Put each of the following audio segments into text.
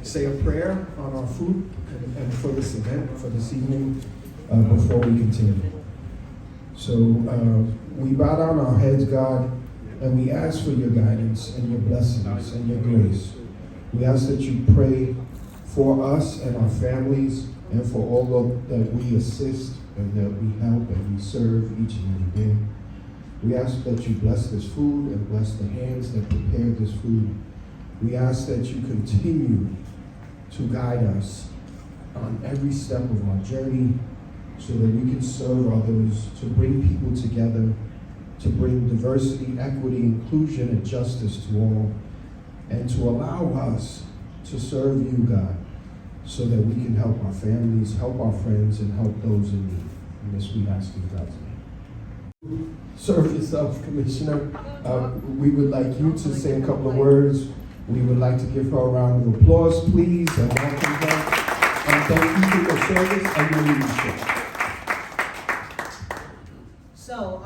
say a prayer on our food and for this event, for this evening, before we continue. So we bow down our heads, God, and we ask for your guidance and your blessings and your grace. We ask that you pray for us and our families and for all that we assist and that we help and we serve each and every day. We ask that you bless this food and bless the hands that prepared this food. We ask that you continue to guide us on every step of our journey so that we can serve others, to bring people together, to bring diversity, equity, inclusion, and justice to all, and to allow us to serve you, God, so that we can help our families, help our friends, and help those in need. And this we ask in God's name. Serve yourself, Commissioner. We would like you to say a couple of words. We would like to give her a round of applause, please, and welcome her. And thank you for your service and your leadership. So,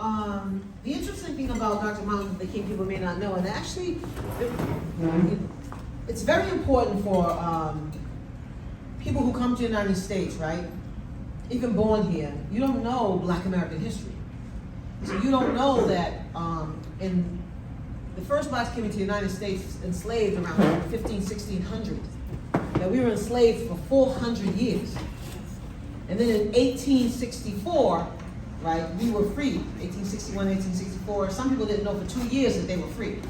the interesting thing about Dr. Martin Luther King, people may not know, and actually, it's very important for people who come to the United States, right? Even born here, you don't know Black American history. So you don't know that in the first Blacks came into the United States enslaved around 1600, that we were enslaved for 400 years. And then in 1864, right, we were free. 1861, 1864. Some people didn't know for 2 years that they were free.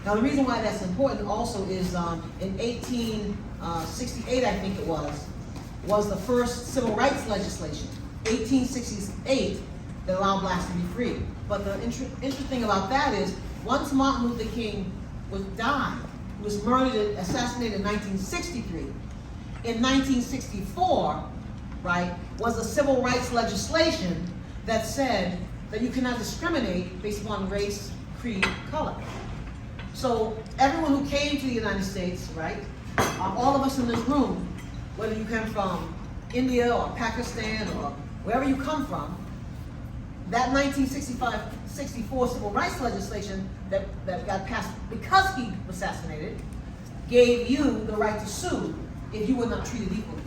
Now the reason why that's important also is in 1868, I think it was the first civil rights legislation. 1868 that allowed Blacks to be free. But the interesting thing about that is, once Martin Luther King died, he was murdered, assassinated in 1963. In 1964, right, was the civil rights legislation that said that you cannot discriminate based upon race, creed, color. So everyone who came to the United States, right, all of us in this room, whether you come from India or Pakistan or wherever you come from, that 1964 civil rights legislation that got passed because he was assassinated gave you the right to sue if you were not treated equally.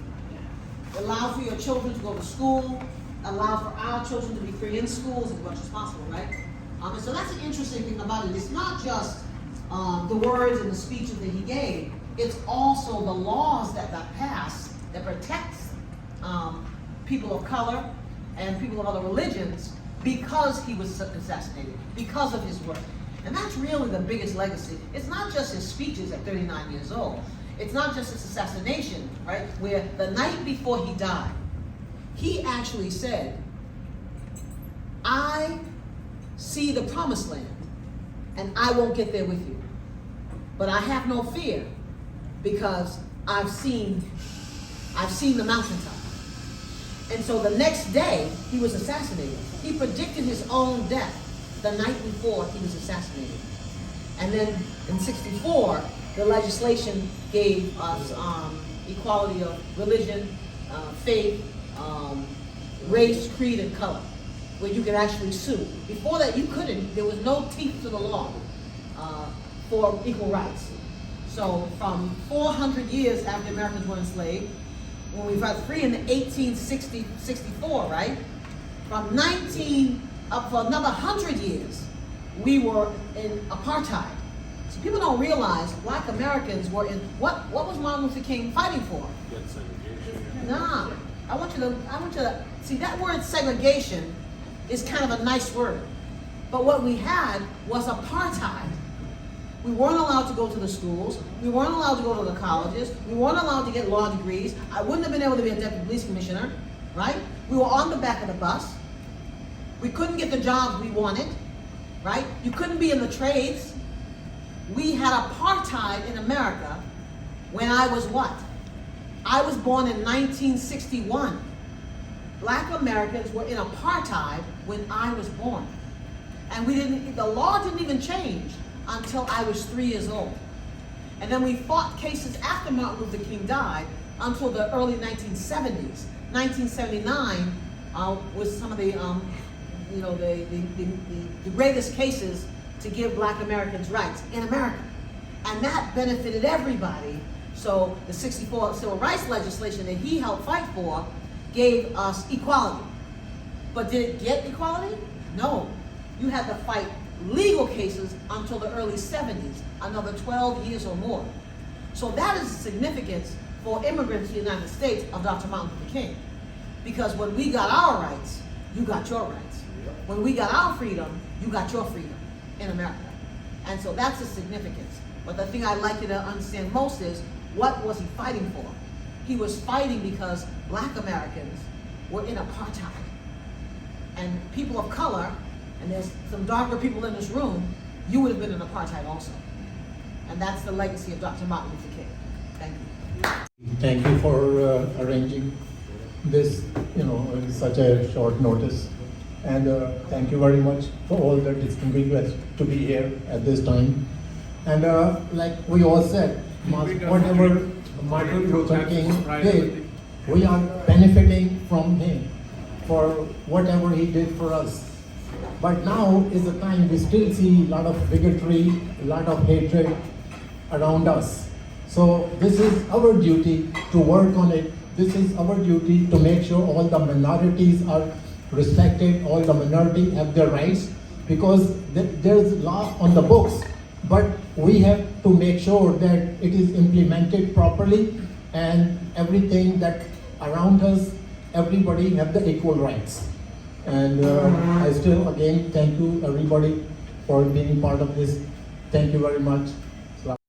It allowed for your children to go to school, allowed for our children to be free in schools as much as possible, right? And so that's an interesting thing about it. It's not just the words and the speeches that he gave, it's also the laws that got passed that protects people of color and people of other religions because he was assassinated, because of his work. And that's really the biggest legacy. It's not just his speeches at 39 years old. It's not just his assassination, right? Where the night before he died, he actually said, I see the promised land and I won't get there with you. But I have no fear because I've seen the mountaintop. And so the next day, he was assassinated. He predicted his own death the night before he was assassinated. And then in 64, the legislation gave us equality of religion, faith, race, creed, and color, where you could actually sue. Before that, you couldn't. There was no teeth to the law for equal rights. So from 400 years after Americans were enslaved, when we got free in 1864, right? From 19 up for another 100 years, we were in apartheid. So people don't realize Black Americans were in what was Martin Luther King fighting for? Nah, I want you to see that word segregation is kind of a nice word, but what we had was apartheid. We weren't allowed to go to the schools. We weren't allowed to go to the colleges. We weren't allowed to get law degrees. I wouldn't have been able to be a deputy police commissioner, right? We were on the back of the bus. We couldn't get the jobs we wanted, right? You couldn't be in the trades. We had apartheid in America when I was what? I was born in 1961. Black Americans were in apartheid when I was born. And the law didn't even change until I was 3 years old. And then we fought cases after Martin Luther King died until the early 1970s. 1979 was some of the greatest cases to give Black Americans rights in America. And that benefited everybody So the 64 civil rights legislation that he helped fight for gave us equality. But did it get equality? No. You had to fight legal cases until the early 70s, another 12 years or more. So that is the significance for immigrants to the United States of Dr. Martin Luther King. Because when we got our rights, you got your rights. When we got our freedom, you got your freedom in America. And so that's the significance. But the thing I'd like you to understand most is, what was he fighting for? He was fighting because black Americans were in apartheid. And people of color, and there's some darker people in this room, you would have been in apartheid also. And that's the legacy of Dr. Martin Luther King. Thank you. Thank you for arranging this, in such a short notice. And thank you very much for all the distinguished guests to be here at this time. And like we all said, whatever Martin Luther King did, we are benefiting from him for whatever he did for us. But now is the time we still see a lot of bigotry, a lot of hatred around us. So this is our duty to work on it. This is our duty to make sure all the minorities are respected, all the minorities have their rights, because there's law on the books, but we have to make sure that it is implemented properly, and everything that around us, everybody have the equal rights. And I still again thank you everybody for being part of this. Thank you very much.